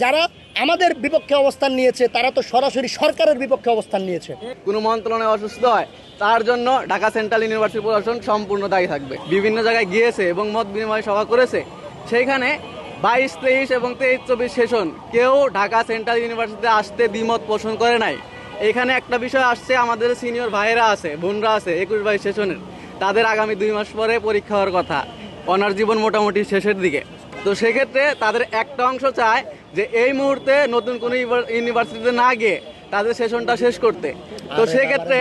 যারা আমাদের বিপক্ষে অবস্থান নিয়েছে তারা তো সরাসরি সরকারের বিপক্ষে অবস্থান নিয়েছে। কোনো মন্ত্রণালয় অসুস্থ হয় তার জন্য ঢাকা সেন্ট্রাল ইউনিভার্সিটি প্রশাসন সম্পূর্ণ দায়ী থাকবে। বিভিন্ন জায়গায় গিয়েছে এবং মত বিনিময় সভা করেছে, সেইখানে 22, 23 এবং 23, 24 সেশন কেউ ঢাকা সেন্ট্রাল ইউনিভার্সিটিতে আসতে দ্বিমত পোষণ করে নাই। এখানে একটা বিষয় আসছে, আমাদের সিনিয়র ভাইয়েরা আছে, বোনরা আছে 21, 22 সেশনের, তাদের আগামী 2 মাস পরে পরীক্ষা হওয়ার কথা, অনার জীবন মোটামুটি শেষের দিকে। তো সেক্ষেত্রে তাদের একটা অংশ চায় যে এই মুহূর্তে নতুন কোনো ইউনিভার্সিটিতে না গিয়ে তাদের সেশনটা শেষ করতে। তো সেক্ষেত্রে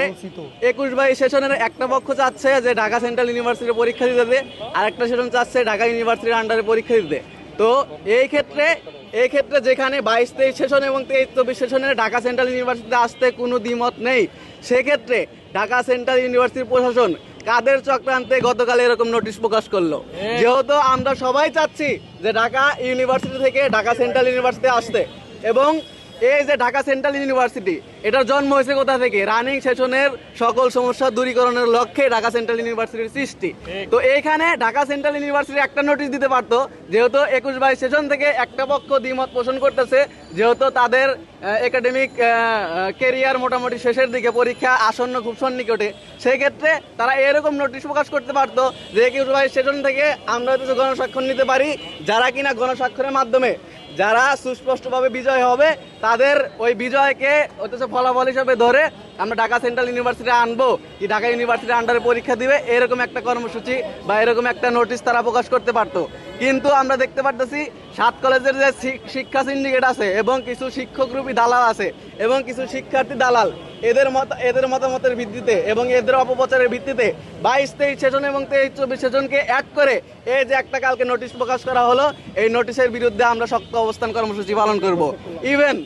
21, 22 সেশনের একটা পক্ষ চাচ্ছে যে ঢাকা সেন্ট্রাল ইউনিভার্সিটির পরীক্ষা দিতে, আর একটা সেশন চাচ্ছে ঢাকা ইউনিভার্সিটির আন্ডারে পরীক্ষা দিতে। তো এই ক্ষেত্রে যেখানে 22, 23 সেশন এবং 23, 24 সেশনের ঢাকা সেন্ট্রাল ইউনিভার্সিটিতে আসতে কোনো দ্বিমত নেই, সেক্ষেত্রে ঢাকা সেন্ট্রাল ইউনিভার্সিটির প্রশাসন কাদের চক্রান্তে গতকাল এরকম নোটিশ প্রকাশ করলো? যেহেতু আমরা সবাই চাচ্ছি যে ঢাকা ইউনিভার্সিটি থেকে ঢাকা সেন্ট্রাল ইউনিভার্সিটি আসতে, এবং এই যে ঢাকা সেন্ট্রাল ইউনিভার্সিটি, এটার জন্ম হয়েছে কোথা থেকে? রানিং সেশনের সকল সমস্যা দূরীকরণের লক্ষ্যে ঢাকা সেন্ট্রাল ইউনিভার্সিটির সৃষ্টি। তো এইখানে ঢাকা সেন্ট্রাল ইউনিভার্সিটি একটা নোটিশ দিতে পারতো, যেহেতু 21, 22 সেশন থেকে একটা পক্ষ দ্বিমত পোষণ করতেছে, যেহেতু তাদের একাডেমিক কেরিয়ার মোটামুটি শেষের দিকে, পরীক্ষা আসন্ন খুব সন্নিকটে, সেই ক্ষেত্রে তারা এরকম নোটিশ প্রকাশ করতে পারতো যে 21, 22 সেশন থেকে আমরা হয়তো গণস্বাক্ষর নিতে পারি, যারা কিনা গণস্বাক্ষরের মাধ্যমে যারা সুস্পষ্টভাবে বিজয় হবে তাদের ওই বিজয়কে অথচ ফলাফল হিসাবে ধরে আমরা ঢাকা সেন্ট্রাল ইউনিভার্সিটি আনবো, কি ঢাকা ইউনিভার্সিটির আন্ডারে পরীক্ষা দিবে, এরকম একটা কর্মসূচি বা এরকম একটা নোটিশ তারা প্রকাশ করতে পারতো। কিন্তু আমরা দেখতে পারতেছি 7 কলেজের যে শিক্ষা সিন্ডিকেট আছে এবং কিছু শিক্ষকরূপী দালাল আছে এবং কিছু শিক্ষার্থী দালাল, এদের মতামতের ভিত্তিতে এবং এদের অপপ্রচারের ভিত্তিতে 22, 23 সেশন এবং 23, 24 সেশনকে অ্যাড করে এই যে একটা কালকে নোটিশ প্রকাশ করা হলো, এই নোটিশের বিরুদ্ধে আমরা শক্ত অবস্থান কর্মসূচি পালন করব। ইভেন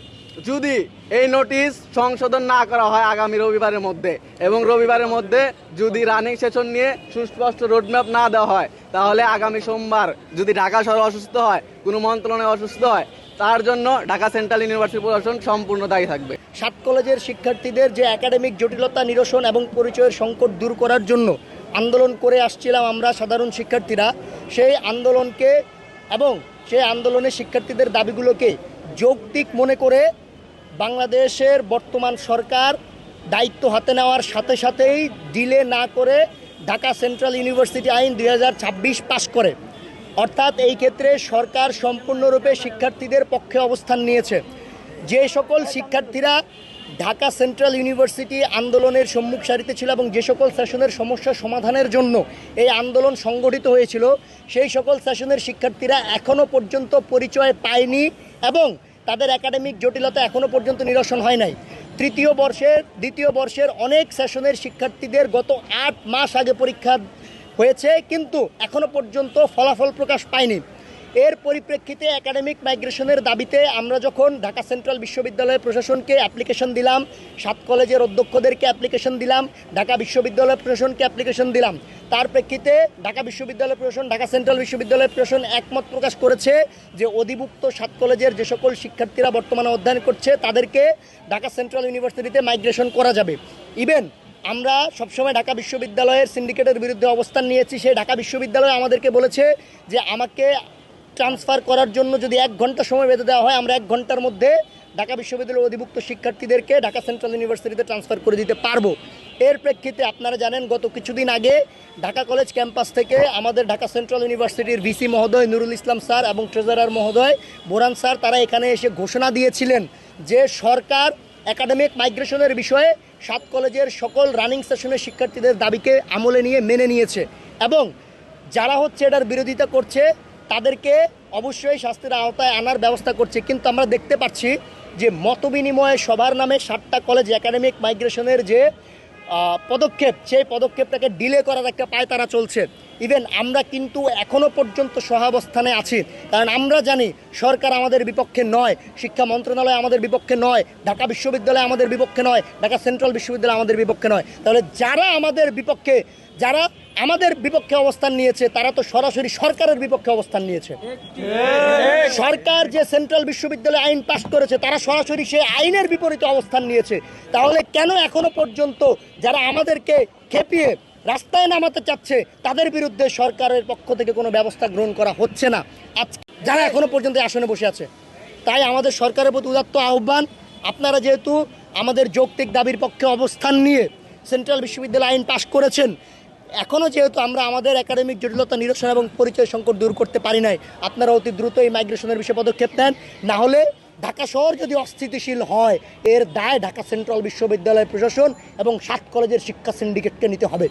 যদি এই নোটিশ সংশোধন না করা হয় আগামী রবিবারের মধ্যে, এবং রবিবারের মধ্যে যদি রানিং সেশন নিয়ে সুস্পষ্ট রোডম্যাপ না দেওয়া হয়, তাহলে আগামী সোমবার যদি ঢাকা শহর অসুস্থ হয়, কোনো মন্ত্রণালয় অসুস্থ হয়, তার জন্য ঢাকা সেন্ট্রাল ইউনিভার্সিটি প্রশাসন সম্পূর্ণ দায়ী থাকবে। 7 কলেজের শিক্ষার্থীদের যে একাডেমিক জটিলতা নিরসন এবং পরিচয়ের সংকট দূর করার জন্য আন্দোলন করে আসছিলাম আমরা সাধারণ শিক্ষার্থীরা, সেই আন্দোলনকে এবং সেই আন্দোলনের শিক্ষার্থীদের দাবিগুলোকে যৌক্তিক মনে করে বাংলাদেশের বর্তমান সরকার দায়িত্ব হাতে নেওয়ার সাথে সাথেই ডিলে না করে ঢাকা সেন্ট্রাল ইউনিভার্সিটি আইন 2026 পাশ করে। অর্থাৎ এই ক্ষেত্রে সরকার সম্পূর্ণরূপে শিক্ষার্থীদের পক্ষে অবস্থান নিয়েছে। যে সকল শিক্ষার্থীরা ঢাকা সেন্ট্রাল ইউনিভার্সিটি আন্দোলনের সম্মুখ সারিতে ছিল এবং যে সকল সেশনের সমস্যা সমাধানের জন্য এই আন্দোলন সংগঠিত হয়েছিল, সেই সকল সেশনের শিক্ষার্থীরা এখনও পর্যন্ত পরিচয় পায়নি এবং তাদের একাডেমিক জটিলতা এখনও পর্যন্ত নিরসন হয় নাই। দ্বিতীয় বর্ষের অনেক সেশনের শিক্ষার্থীদের গত 8 মাস আগে পরীক্ষা হয়েছে, কিন্তু এখনও পর্যন্ত ফলাফল প্রকাশ পায়নি। এর পরিপ্রেক্ষিতে একাডেমিক মাইগ্রেশনের দাবিতে আমরা যখন ঢাকা সেন্ট্রাল বিশ্ববিদ্যালয়ের প্রশাসনকে অ্যাপ্লিকেশন দিলাম, 7 কলেজের অধ্যক্ষদেরকে অ্যাপ্লিকেশন দিলাম, ঢাকা বিশ্ববিদ্যালয় প্রশাসনকে অ্যাপ্লিকেশন দিলাম, তার প্রেক্ষিতে ঢাকা বিশ্ববিদ্যালয় প্রশাসন, ঢাকা সেন্ট্রাল বিশ্ববিদ্যালয় প্রশাসন একমত প্রকাশ করেছে যে অধিভুক্ত 7 কলেজের যে সকল শিক্ষার্থীরা বর্তমানে অধ্যয়ন করছে তাদেরকে ঢাকা সেন্ট্রাল ইউনিভার্সিটিতে মাইগ্রেশন করা যাবে। ইভেন আমরা সবসময় ঢাকা বিশ্ববিদ্যালয়ের সিন্ডিকেটের বিরুদ্ধে অবস্থান নিয়েছি। সেই ঢাকা বিশ্ববিদ্যালয় আমাদেরকে বলেছে যে আমাকে ট্রান্সফার করার জন্য যদি 1 ঘন্টা সময় বেঁধে দেওয়া হয়, আমরা 1 ঘন্টার মধ্যে ঢাকা বিশ্ববিদ্যালয়ের অধিভুক্ত শিক্ষার্থীদেরকে ঢাকা সেন্ট্রাল ইউনিভার্সিটিতে ট্রান্সফার করে দিতে পারবো। এর প্রেক্ষিতে আপনারা জানেন গত কিছুদিন আগে ঢাকা কলেজ ক্যাম্পাস থেকে আমাদের ঢাকা সেন্ট্রাল ইউনিভার্সিটির ভিসি মহোদয় নুরুল ইসলাম স্যার এবং ট্রেজারার মহোদয় বোরান স্যার, তারা এখানে এসে ঘোষণা দিয়েছিলেন যে সরকার একাডেমিক মাইগ্রেশনের বিষয়ে 7 কলেজের সকল রানিং সেশনের শিক্ষার্থীদের দাবিকে আমলে নিয়ে মেনে নিয়েছে এবং যারা এটার বিরোধিতা করছে তাদেরকে অবশ্যই শাস্তির আওতায় আনার ব্যবস্থা করছে। কিন্তু আমরা দেখতে পাচ্ছি যে মতবিনিময় সভার নামে 7টা কলেজ একাডেমিক মাইগ্রেশনের যে পদক্ষেপ, সেই পদক্ষেপটাকে ডিলে করার একটা পায়তারা চলছে। ইভেন আমরা কিন্তু এখনও পর্যন্ত সহাবস্থানে আছি, কারণ আমরা জানি সরকার আমাদের বিপক্ষে নয়, শিক্ষা মন্ত্রণালয় আমাদের বিপক্ষে নয়, ঢাকা বিশ্ববিদ্যালয় আমাদের বিপক্ষে নয়, ঢাকা সেন্ট্রাল বিশ্ববিদ্যালয় আমাদের বিপক্ষে নয়। তাহলে যারা আমাদের বিপক্ষে অবস্থান নিয়েছে তারা তো সরাসরি সরকারের বিপক্ষে অবস্থান নিয়েছে। সরকার যে সেন্ট্রাল বিশ্ববিদ্যালয় আইন পাশ করেছে তারা সরাসরি সেই আইনের বিপরীতে অবস্থান নিয়েছে। তাহলে কেন এখনো পর্যন্ত যারা আমাদেরকে খেপিয়ে রাস্তায় নামাতে চাচ্ছে তাদের বিরুদ্ধে সরকারের পক্ষ থেকে কোনো ব্যবস্থা গ্রহণ করা হচ্ছে না, যারা এখনো পর্যন্ত আসনে বসে আছে? তাই আমাদের সরকারের প্রতি উদাত্ত আহ্বান, আপনারা যেহেতু আমাদের যৌক্তিক দাবির পক্ষে অবস্থান নিয়ে সেন্ট্রাল বিশ্ববিদ্যালয় আইন পাশ করেছেন, এখনও যেহেতু আমরা আমাদের একাডেমিক জটিলতা নিরসন এবং পরিচয় সংকট দূর করতে পারি নাই, আপনারা অতি দ্রুত এই মাইগ্রেশনের বিষয়ে পদক্ষেপ নেন। না হলে ঢাকা শহর যদি অস্থিতিশীল হয়, এর দায় ঢাকা সেন্ট্রাল বিশ্ববিদ্যালয় প্রশাসন এবং 7 কলেজের শিক্ষা সিন্ডিকেটকে নিতে হবে।